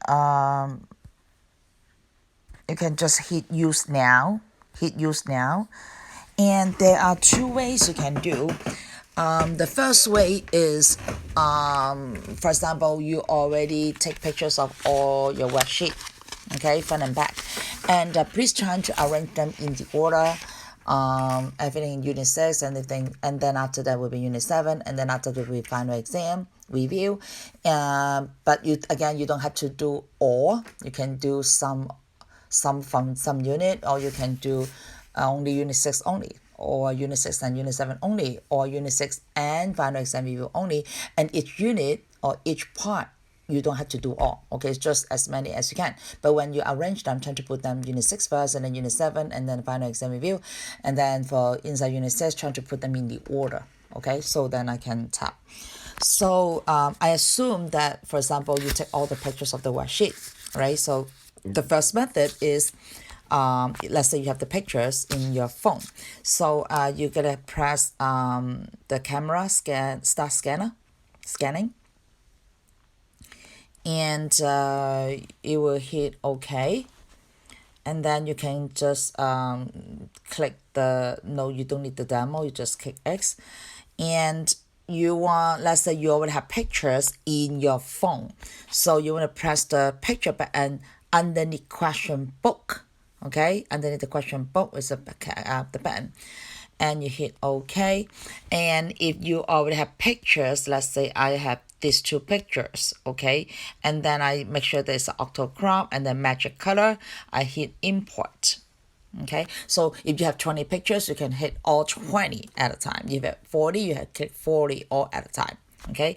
you can just hit use now, and there are two ways you can do. The first way is, for example, you already take pictures of all your worksheet, okay, front and back, and please try to arrange them in the order. Everything in Unit 6 and everything, and then after that will be Unit 7, and then after that will be final exam review. But you don't have to do all. You can do some from some unit, or you can do only Unit 6 only, or Unit 6 and Unit 7 only, or Unit 6 and final exam review only. And each unit or each part, you don't have to do all, okay? It's just as many as you can. But when you arrange them, try to put them Unit 6 first, and then Unit 7, and then final exam review. And then for inside Unit 6, try to put them in the order, okay? So then I can tap. So I assume that, for example, you take all the pictures of the worksheet, right? So the first method is, let's say you have the pictures in your phone. So you're gonna press the camera start scanning, and it will hit OK. And then you can just click no, you don't need the demo, you just click X. And you want, let's say you already have pictures in your phone, so you want to press the picture button underneath question book, okay? Underneath the question book is the button, and you hit OK. And if you already have pictures, let's say I have these two pictures, okay, and then I make sure there's an auto crop and then magic color, I hit import. Okay, so if you have 20 pictures, you can hit all 20 at a time. If you have 40, you have click 40 all at a time. Okay,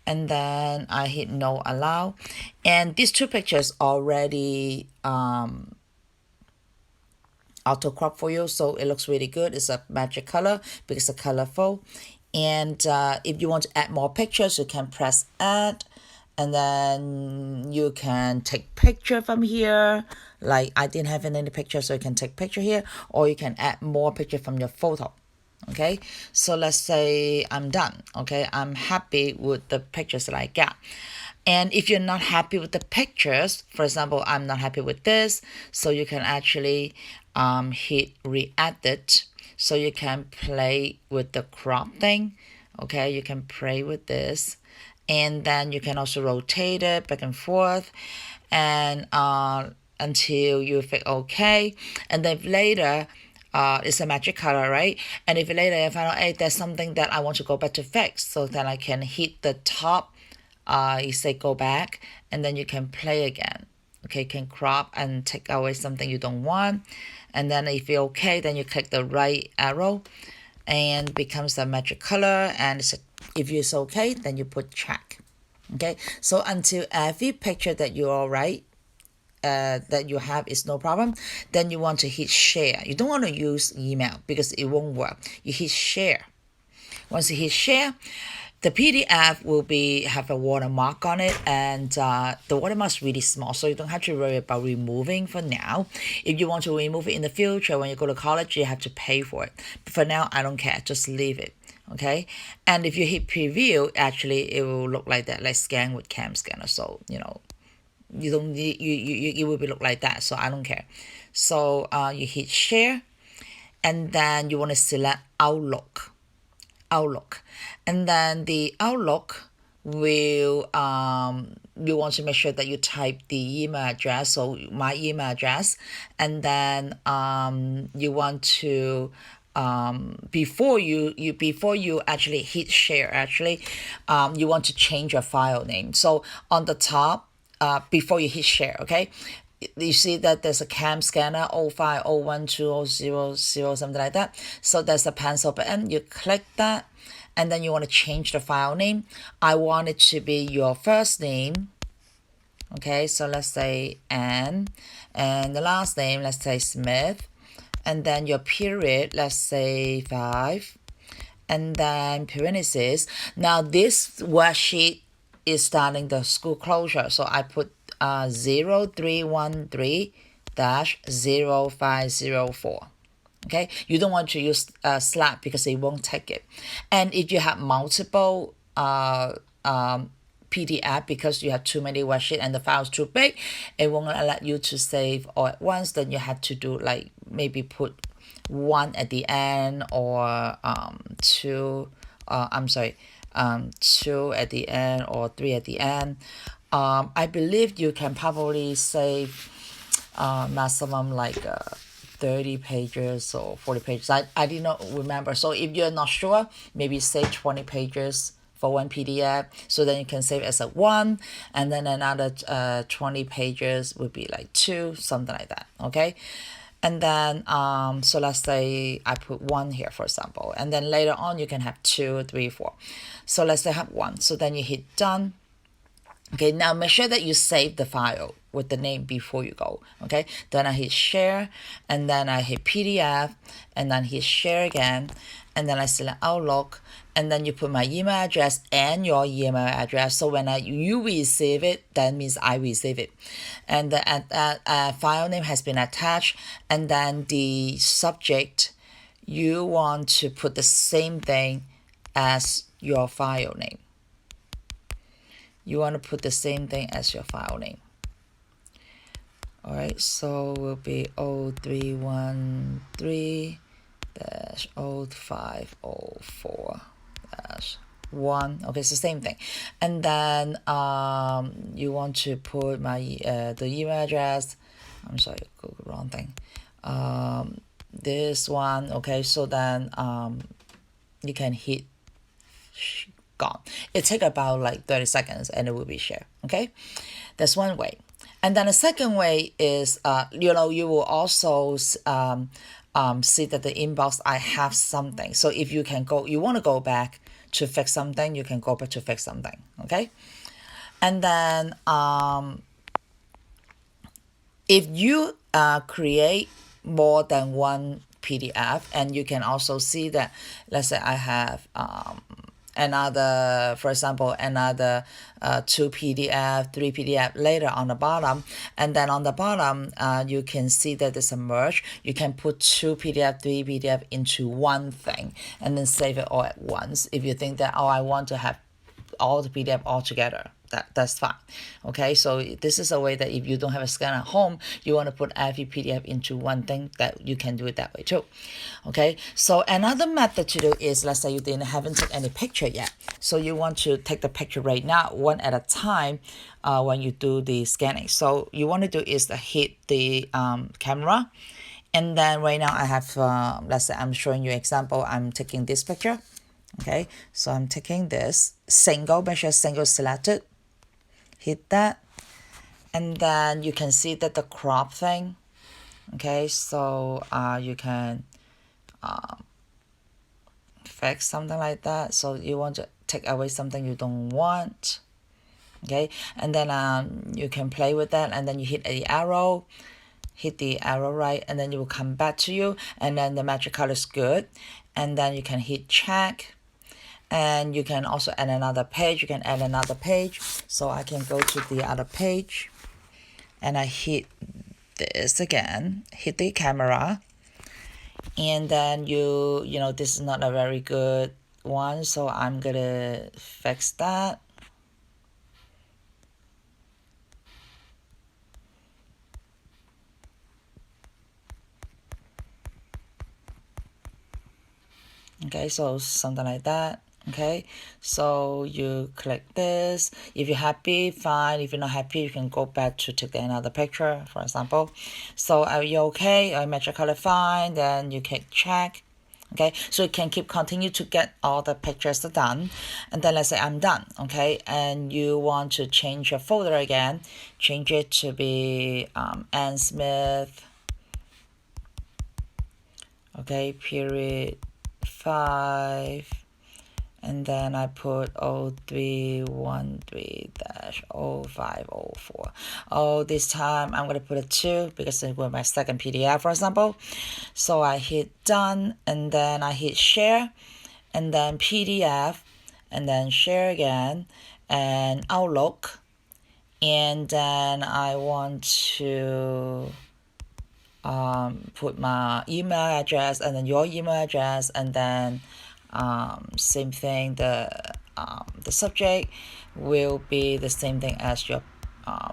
and then I hit no allow, and these two pictures already auto crop for you, so it looks really good. It's a magic color because it's colorful. And if you want to add more pictures, you can press add, and then you can take picture from here. Like I didn't have any pictures, so you can take picture here, or you can add more picture from your photo. Okay, so let's say I'm done. Okay, I'm happy with the pictures that I got. And if you're not happy with the pictures, for example, I'm not happy with this, so you can actually hit re-edit. So you can play with the crop thing. Okay, you can play with this, and then you can also rotate it back and forth, and until you feel okay. And then later, it's a magic color, right? And if later I find out, hey, there's something that I want to go back to fix, so then I can hit the top, you say go back, and then you can play again. Okay, you can crop and take away something you don't want. And then if you're okay, then you click the right arrow and becomes a magic color. And if it's okay, then you put check. Okay, so until every picture that you're all right, that you have is no problem, then you want to hit share. You don't want to use email because it won't work. You hit share. Once you hit share, the PDF will have a watermark on it, and the watermark is really small, so you don't have to worry about removing for now. If you want to remove it in the future, when you go to college, you have to pay for it. But for now, I don't care. Just leave it. Okay, and if you hit preview, actually, it will look like that, like scan with cam scanner. So you don't need it will be look like that. So I don't care. So you hit share, and then you want to select Outlook, and then the Outlook will you want to make sure that you type the email address, so my email address, and then you want to before you actually hit share, actually you want to change your file name. So on the top, before you hit share, okay, you see that there's a cam scanner 05012000, something like that. So there's a pencil button. You click that, and then you want to change the file name. I want it to be your first name. Okay, so let's say Anne, and the last name, let's say Smith, and then your period, let's say 5, and then parentheses. Now this worksheet is starting the school closure, so I put 0313-0504. Okay, you don't want to use Slack because it won't take it. And if you have multiple PDF because you have too many worksheets and the file is too big, it won't let you to save all at once. Then you have to do like maybe put one at the end or two. Two at the end or three at the end. I believe you can probably save maximum like 30 pages or 40 pages. I did not remember. So if you're not sure, maybe save 20 pages for one PDF. So then you can save as a one, and then another 20 pages would be like two, something like that. Okay. And then so let's say I put one here, for example, and then later on you can have two, three, four. So let's say I have one. So then you hit done. Okay, now make sure that you save the file with the name before you go. Okay, then I hit share, and then I hit PDF, and then hit share again, and then I select Outlook, and then you put my email address and your email address. So when you receive it, that means I receive it, and the file name has been attached, and then the subject, you want to put the same thing as your file name. You want to put the same thing as your file name. All right, so will be 0313-0504-1. Okay, it's the same thing. And then you want to put my the email address. I'm sorry, wrong thing. This one. Okay, so then you can hit gone. It take about like 30 seconds and it will be shared. Okay, that's one way. And then the second way is you will also see that the inbox I have something. So if you want to go back to fix something, you can go back to fix something. Okay, and then if you create more than one PDF, and you can also see that, let's say I have another, for example, another 2 PDF, 3 PDF later on the bottom, and then on the bottom you can see that there's a merge. You can put 2 PDF, 3 PDF into one thing, and then save it all at once. If you think that, oh, I want to have all the PDF all together, that's fine. Okay, so this is a way that if you don't have a scanner at home, you want to put every PDF into one thing, that you can do it that way too. Okay, so another method to do is, let's say you haven't taken any picture yet, so you want to take the picture right now, one at a time, when you do the scanning. So you want to do is hit the camera, and then right now I have let's say I'm showing you example. I'm taking this picture. Okay, so I'm taking this single, make sure single selected, hit that, and then you can see that the crop thing. Okay, so you can fix something like that. So you want to take away something you don't want. Okay, and then you can play with that, and then you hit the arrow, right, and then it will come back to you, and then the magic color is good, and then you can hit check. And you can also add another page. You can add another page. So I can go to the other page, and I hit this again, hit the camera, and then you know this is not a very good one, so I'm gonna fix that. Okay, so something like that. Okay, so you click this. If you're happy, fine. If you're not happy, you can go back to take another picture, for example. So are you okay? I match your color, fine. Then you click check. Okay, so you can continue to get all the pictures done, and then let's say I'm done. Okay, and you want to change your folder again, change it to be Ann Smith. Okay, period 5, and then I put 0313-0504. Oh, this time I'm going to put a 2 because it was my second PDF, for example. So I hit done, and then I hit share, and then PDF, and then share again, and Outlook, and then I want to put my email address, and then your email address, and then same thing, the subject, will be the same thing as your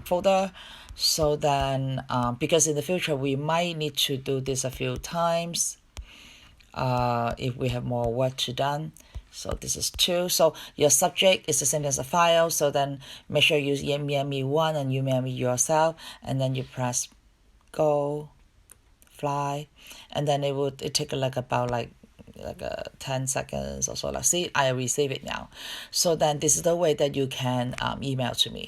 folder. So then because in the future we might need to do this a few times if we have more work to done. So this is 2. So your subject is the same as a file. So then make sure you me1 and you me yourself, and then you press go, fly, and then it take like about like 10 seconds or so. Like, see, I receive it now. So then this is the way that you can email to me.